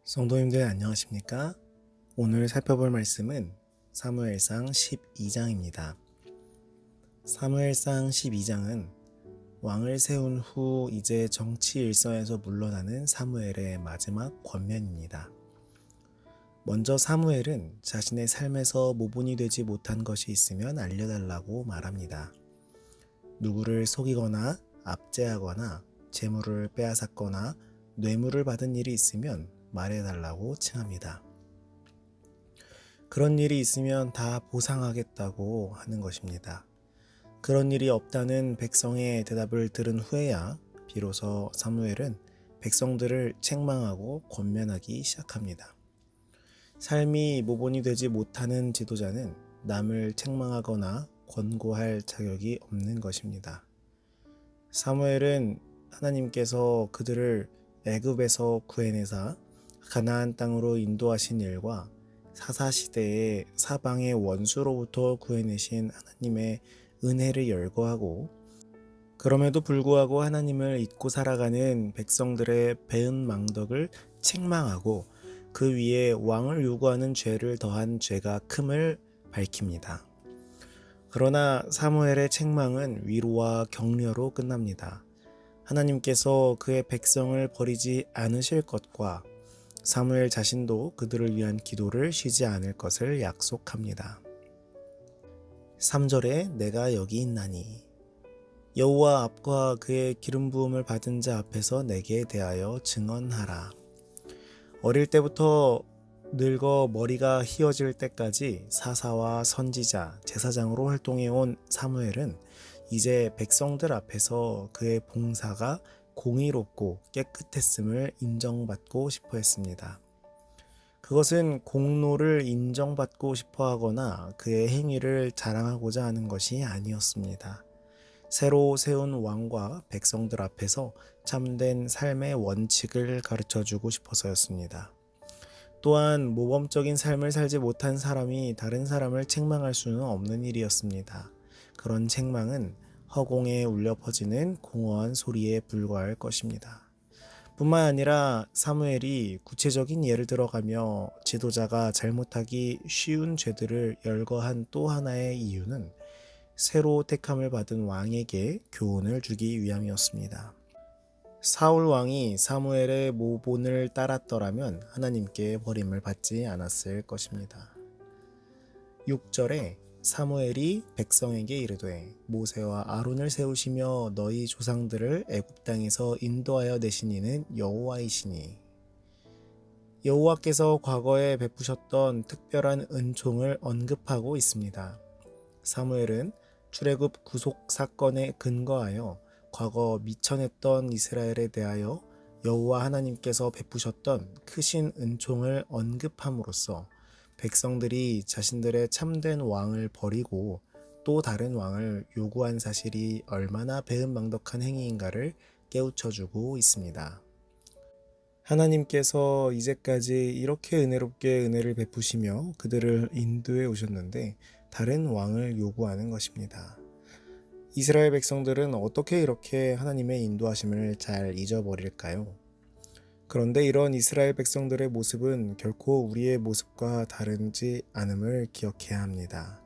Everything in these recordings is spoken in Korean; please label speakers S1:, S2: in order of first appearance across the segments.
S1: 성도님들 안녕하십니까? 오늘 살펴볼 말씀은 사무엘상 12장입니다. 사무엘상 12장은 왕을 세운 후 이제 정치 일선에서 물러나는 사무엘의 마지막 권면입니다. 먼저 사무엘은 자신의 삶에서 모본이 되지 못한 것이 있으면 알려달라고 말합니다. 누구를 속이거나 압제하거나 재물을 빼앗았거나 뇌물을 받은 일이 있으면 말해달라고 칭합니다. 그런 일이 있으면 다 보상하겠다고 하는 것입니다. 그런 일이 없다는 백성의 대답을 들은 후에야 비로소 사무엘은 백성들을 책망하고 권면하기 시작합니다. 삶이 모본이 되지 못하는 지도자는 남을 책망하거나 권고할 자격이 없는 것입니다. 사무엘은 하나님께서 그들을 애굽에서 구해내사 가나안 땅으로 인도하신 일과 사사시대에 사방의 원수로부터 구해내신 하나님의 은혜를 열거하고, 그럼에도 불구하고 하나님을 잊고 살아가는 백성들의 배은망덕을 책망하고 그 위에 왕을 요구하는 죄를 더한 죄가 큼을 밝힙니다. 그러나 사무엘의 책망은 위로와 격려로 끝납니다. 하나님께서 그의 백성을 버리지 않으실 것과 사무엘 자신도 그들을 위한 기도를 쉬지 않을 것을 약속합니다. 3절에 내가 여기 있나니 여호와 앞과 그의 기름 부음을 받은 자 앞에서 내게 대하여 증언하라. 어릴 때부터 늙어 머리가 휘어질 때까지 사사와 선지자, 제사장으로 활동해온 사무엘은 이제 백성들 앞에서 그의 봉사가 공의롭고 깨끗했음을 인정받고 싶어 했습니다. 그것은 공로를 인정받고 싶어 하거나 그의 행위를 자랑하고자 하는 것이 아니었습니다. 새로 세운 왕과 백성들 앞에서 참된 삶의 원칙을 가르쳐주고 싶어서였습니다. 또한 모범적인 삶을 살지 못한 사람이 다른 사람을 책망할 수는 없는 일이었습니다. 그런 책망은 허공에 울려 퍼지는 공허한 소리에 불과할 것입니다. 뿐만 아니라 사무엘이 구체적인 예를 들어가며 지도자가 잘못하기 쉬운 죄들을 열거한 또 하나의 이유는 새로 택함을 받은 왕에게 교훈을 주기 위함이었습니다. 사울 왕이 사무엘의 모본을 따랐더라면 하나님께 버림을 받지 않았을 것입니다. 6절에 사무엘이 백성에게 이르되 모세와 아론을 세우시며 너희 조상들을 애굽 땅에서 인도하여 내신 이는 여호와이시니, 여호와께서 과거에 베푸셨던 특별한 은총을 언급하고 있습니다. 사무엘은 출애굽 구속 사건에 근거하여 과거 미천했던 이스라엘에 대하여 여호와 하나님께서 베푸셨던 크신 은총을 언급함으로써 백성들이 자신들의 참된 왕을 버리고 또 다른 왕을 요구한 사실이 얼마나 배은망덕한 행위인가를 깨우쳐주고 있습니다. 하나님께서 이제까지 이렇게 은혜롭게 은혜를 베푸시며 그들을 인도해 오셨는데 다른 왕을 요구하는 것입니다. 이스라엘 백성들은 어떻게 이렇게 하나님의 인도하심을 잘 잊어버릴까요? 그런데 이런 이스라엘 백성들의 모습은 결코 우리의 모습과 다르지 않음을 기억해야 합니다.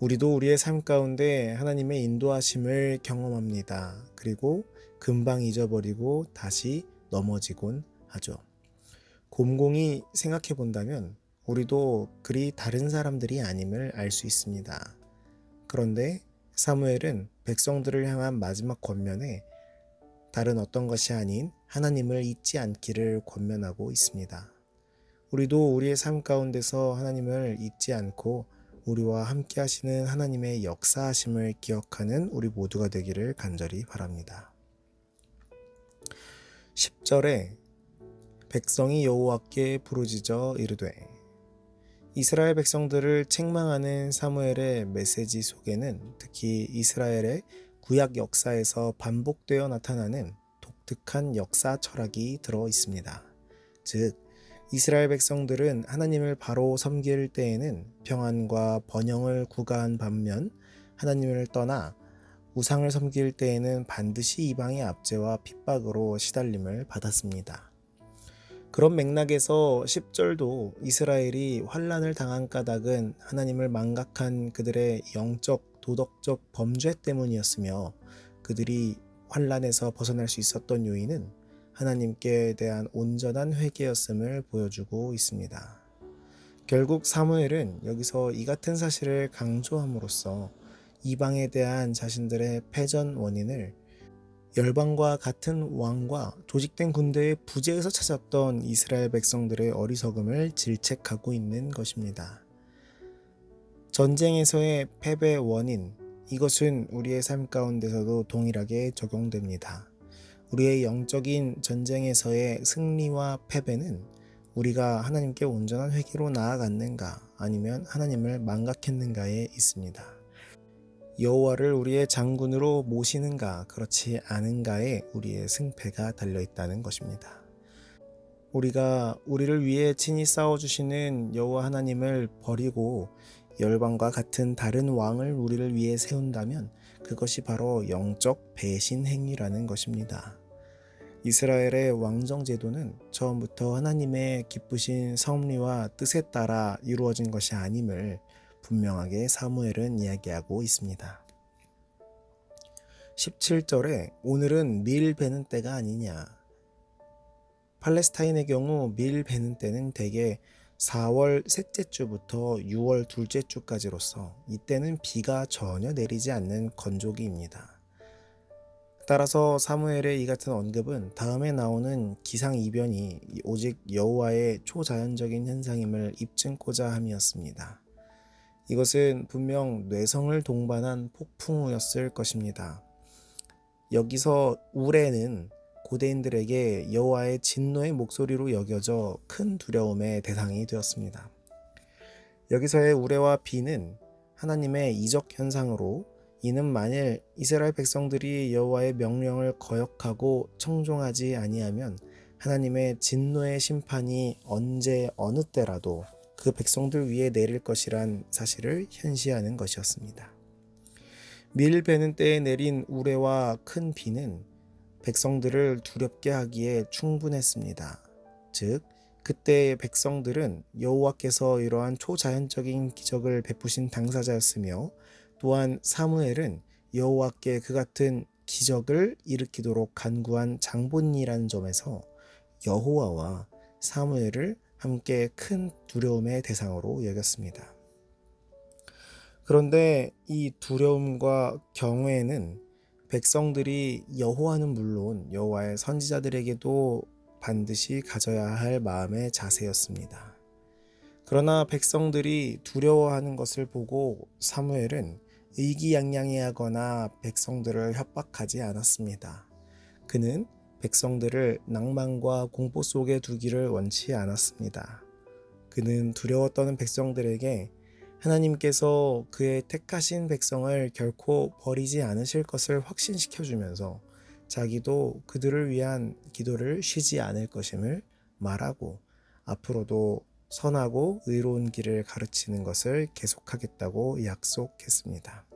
S1: 우리도 우리의 삶 가운데 하나님의 인도하심을 경험합니다. 그리고 금방 잊어버리고 다시 넘어지곤 하죠. 곰곰이 생각해 본다면 우리도 그리 다른 사람들이 아님을 알 수 있습니다. 그런데 사무엘은 백성들을 향한 마지막 권면에 다른 어떤 것이 아닌 하나님을 잊지 않기를 권면하고 있습니다. 우리도 우리의 삶 가운데서 하나님을 잊지 않고 우리와 함께 하시는 하나님의 역사하심을 기억하는 우리 모두가 되기를 간절히 바랍니다. 10절에 백성이 여호와께 부르짖어 이르되, 이스라엘 백성들을 책망하는 사무엘의 메시지 속에는 특히 이스라엘의 구약 역사에서 반복되어 나타나는 독특한 역사 철학이 들어 있습니다. 즉, 이스라엘 백성들은 하나님을 바로 섬길 때에는 평안과 번영을 구가한 반면 하나님을 떠나 우상을 섬길 때에는 반드시 이방의 압제와 핍박으로 시달림을 받았습니다. 그런 맥락에서 10절도 이스라엘이 환난을 당한 까닭은 하나님을 망각한 그들의 영적, 도덕적 범죄 때문이었으며 그들이 환난에서 벗어날 수 있었던 요인은 하나님께 대한 온전한 회개였음을 보여주고 있습니다. 결국 사무엘은 여기서 이 같은 사실을 강조함으로써 이방에 대한 자신들의 패전 원인을 열방과 같은 왕과 조직된 군대의 부재에서 찾았던 이스라엘 백성들의 어리석음을 질책하고 있는 것입니다. 전쟁에서의 패배 원인, 이것은 우리의 삶 가운데서도 동일하게 적용됩니다. 우리의 영적인 전쟁에서의 승리와 패배는 우리가 하나님께 온전한 회개로 나아갔는가 아니면 하나님을 망각했는가에 있습니다. 여호와를 우리의 장군으로 모시는가 그렇지 않은가에 우리의 승패가 달려있다는 것입니다. 우리가 우리를 위해 친히 싸워주시는 여호와 하나님을 버리고 열방과 같은 다른 왕을 우리를 위해 세운다면 그것이 바로 영적 배신 행위라는 것입니다. 이스라엘의 왕정 제도는 처음부터 하나님의 기쁘신 섭리와 뜻에 따라 이루어진 것이 아님을 분명하게 사무엘은 이야기하고 있습니다. 17절에 오늘은 밀 베는 때가 아니냐. 팔레스타인의 경우 밀 베는 때는 대개 4월 셋째 주부터 6월 둘째 주까지로서 이때는 비가 전혀 내리지 않는 건조기입니다. 따라서 사무엘의 이 같은 언급은 다음에 나오는 기상이변이 오직 여호와의 초자연적인 현상임을 입증코자 함이었습니다. 이것은 분명 뇌성을 동반한 폭풍우였을 것입니다. 여기서 우레는 고대인들에게 여호와의 진노의 목소리로 여겨져 큰 두려움의 대상이 되었습니다. 여기서의 우레와 비는 하나님의 이적 현상으로 이는 만일 이스라엘 백성들이 여호와의 명령을 거역하고 청종하지 아니하면 하나님의 진노의 심판이 언제 어느 때라도 그 백성들 위에 내릴 것이란 사실을 현시하는 것이었습니다. 밀 베는 때에 내린 우레와 큰 비는 백성들을 두렵게 하기에 충분했습니다. 즉 그때의 백성들은 여호와께서 이러한 초자연적인 기적을 베푸신 당사자였으며 또한 사무엘은 여호와께 그 같은 기적을 일으키도록 간구한 장본이라는 점에서 여호와와 사무엘을 함께 큰 두려움의 대상으로 여겼습니다. 그런데 이 두려움과 경외는 백성들이 여호와는 물론 여호와의 선지자들에게도 반드시 가져야 할 마음의 자세였습니다. 그러나 백성들이 두려워하는 것을 보고 사무엘은 의기양양해하거나 백성들을 협박하지 않았습니다. 그는 백성들을 낭만과 공포 속에 두기를 원치 않았습니다. 그는 두려워 떠는 백성들에게 하나님께서 그의 택하신 백성을 결코 버리지 않으실 것을 확신시켜주면서 자기도 그들을 위한 기도를 쉬지 않을 것임을 말하고 앞으로도 선하고 의로운 길을 가르치는 것을 계속하겠다고 약속했습니다.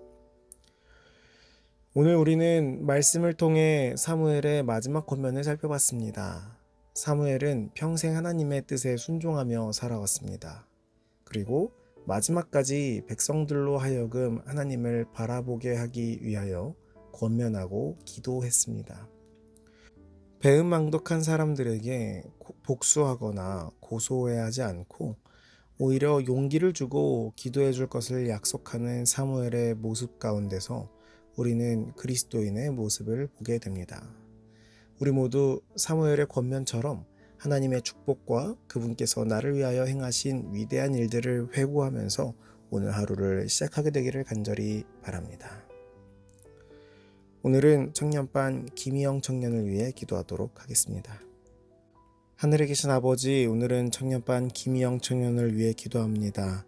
S1: 오늘 우리는 말씀을 통해 사무엘의 마지막 권면을 살펴봤습니다. 사무엘은 평생 하나님의 뜻에 순종하며 살아왔습니다. 그리고 마지막까지 백성들로 하여금 하나님을 바라보게 하기 위하여 권면하고 기도했습니다. 배은망덕한 사람들에게 복수하거나 고소해하지 않고 오히려 용기를 주고 기도해 줄 것을 약속하는 사무엘의 모습 가운데서 우리는 그리스도인의 모습을 보게 됩니다. 우리 모두 사무엘의 권면처럼 하나님의 축복과 그분께서 나를 위하여 행하신 위대한 일들을 회고하면서 오늘 하루를 시작하게 되기를 간절히 바랍니다. 오늘은 청년반 김희영 청년을 위해 기도하도록 하겠습니다. 하늘에 계신 아버지, 오늘은 청년반 김희영 청년을 위해 기도합니다.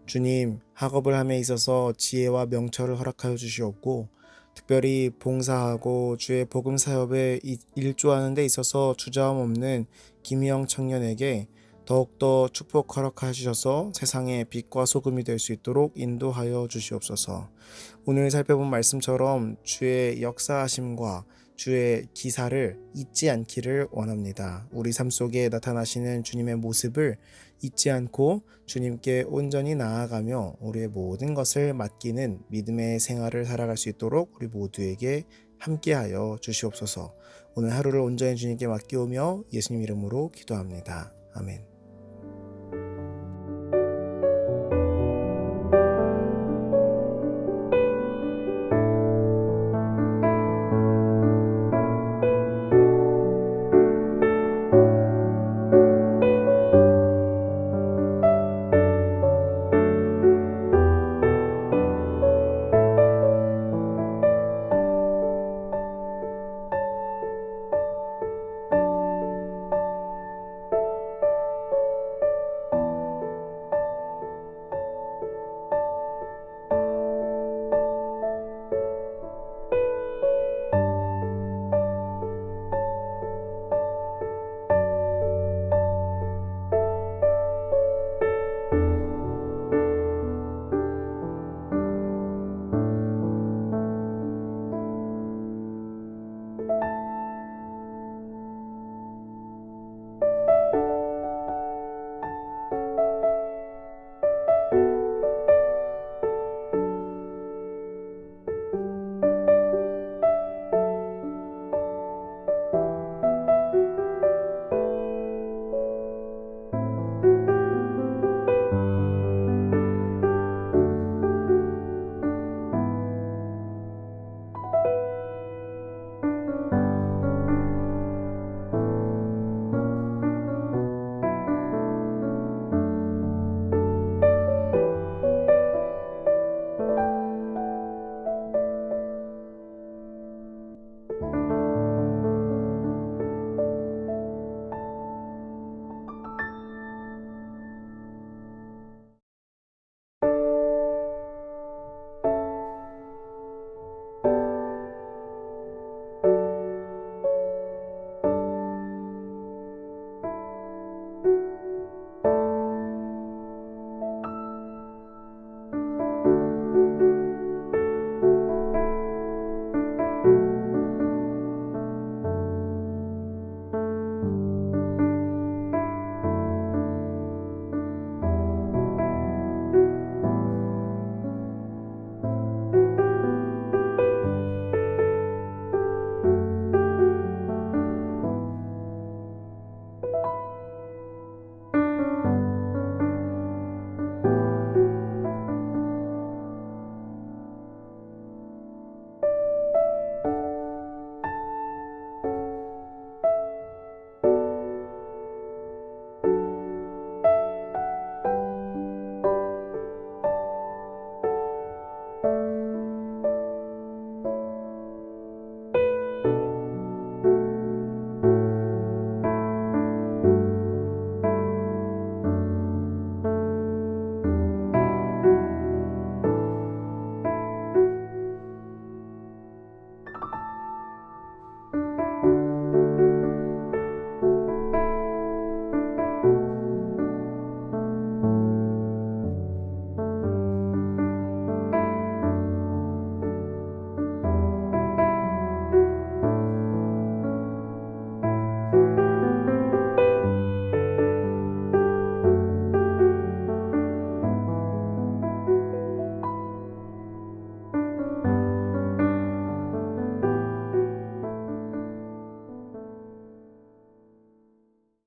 S1: 주님, 학업을 함에 있어서 지혜와 명철을 허락하여 주시옵고 특별히 봉사하고 주의 복음 사역에 일조하는 데 있어서 주저함 없는 김희영 청년에게 더욱더 축복 허락하여 주셔서 세상의 빛과 소금이 될 수 있도록 인도하여 주시옵소서. 오늘 살펴본 말씀처럼 주의 역사하심과 주의 기사를 잊지 않기를 원합니다. 우리 삶 속에 나타나시는 주님의 모습을 잊지 않고 주님께 온전히 나아가며 우리의 모든 것을 맡기는 믿음의 생활을 살아갈 수 있도록 우리 모두에게 함께하여 주시옵소서. 오늘 하루를 온전히 주님께 맡기오며 예수님 이름으로 기도합니다. 아멘.